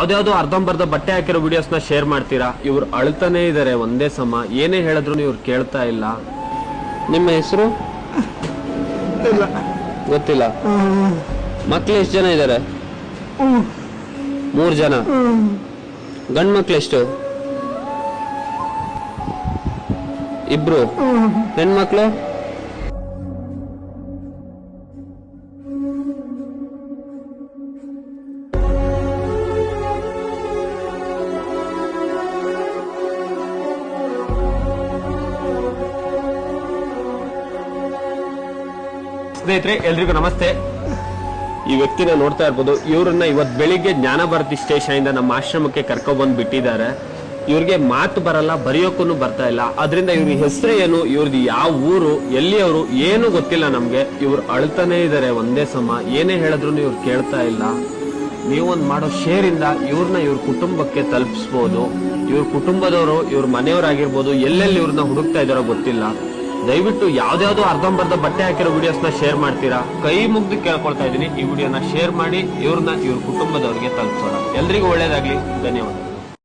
ಯಾವ್ದಾವ್ದೋ ಅರ್ಧಂಬರ್ಧ ಬಟ್ಟೆ ಹಾಕಿರೋ ವಿಡಿಯೋಸ್ನ ಶೇರ್ ಮಾಡ್ತೀರಾ. ಇವ್ರು ಅಳ್ತಾನೆ ಇದಾರೆ ಒಂದೇ ಸಮ, ಏನೇ ಹೇಳಿದ್ರು ಇವ್ರು ಕೇಳ್ತಾ ಇಲ್ಲ. ನಿಮ್ಮ ಹೆಸರು ಗೊತ್ತಿಲ್ಲ. ಮಕ್ಳು ಎಷ್ಟು ಜನ ಇದಾರೆ? 3 ಜನ. ಗಂಡ್ ಮಕ್ಳು ಎಷ್ಟು? 2. ಹೆಣ್ಮಕ್ಳು? ಸ್ನೇಹಿತರೆ ಎಲ್ರಿಗೂ ನಮಸ್ತೆ. ಈ ವ್ಯಕ್ತಿನ ನೋಡ್ತಾ ಇರ್ಬೋದು. ಇವ್ರನ್ನ ಇವತ್ ಬೆಳಿಗ್ಗೆ ಜ್ಞಾನಭಾರತಿ ಸ್ಟೇಷನ್ ಇಂದ ನಮ್ಮ ಆಶ್ರಮಕ್ಕೆ ಕರ್ಕೊಬಂದ್ ಬಿಟ್ಟಿದ್ದಾರೆ. ಇವ್ರಿಗೆ ಮಾತು ಬರಲ್ಲ, ಬರೆಯೋಕ್ಕೂ ಬರ್ತಾ ಇಲ್ಲ. ಅದರಿಂದ ಇವ್ರ ಹೆಸರು ಏನು, ಇವ್ರದ್ದು ಯಾವ ಊರು, ಎಲ್ಲಿಯವರು ಏನು ಗೊತ್ತಿಲ್ಲ ನಮ್ಗೆ. ಇವ್ರು ಅಳ್ತಾನೆ ಇದಾರೆ ಒಂದೇ ಸಮ, ಏನೇ ಹೇಳಿದ್ರು ಇವ್ರು ಕೇಳ್ತಾ ಇಲ್ಲ. ನೀವೊಂದ್ ಮಾಡೋ ಶೇರ್ ಇಂದ ಇವ್ರನ್ನ ಇವ್ರ ಕುಟುಂಬಕ್ಕೆ ತಲುಪಿಸಬಹುದು. ಇವ್ರ ಕುಟುಂಬದವರು, ಇವ್ರ ಮನೆಯವರಾಗಿರ್ಬೋದು, ಎಲ್ಲೆಲ್ಲಿ ಇವ್ರನ್ನ ಹುಡುಕ್ತಾ ಇದಾರೋ ಗೊತ್ತಿಲ್ಲ. ದಯವಿಟ್ಟು ಯಾವ್ದಾವ್ದೋ ಅರ್ಧಂಬರ್ಧ ಬಟ್ಟೆ ಹಾಕಿರೋ ವಿಡಿಯೋಸ್ನ ಶೇರ್ ಮಾಡ್ತೀರಾ. ಕೈ ಮುಗ್ದು ಕೇಳ್ಕೊಳ್ತಾ ಇದೀನಿ, ಈ ವಿಡಿಯೋನ ಶೇರ್ ಮಾಡಿ ಇವ್ರ ಕುಟುಂಬದವ್ರಿಗೆ ತಲುಪಿಸೋಣ. ಎಲ್ರಿಗೂ ಒಳ್ಳೇದಾಗ್ಲಿ. ಧನ್ಯವಾದ.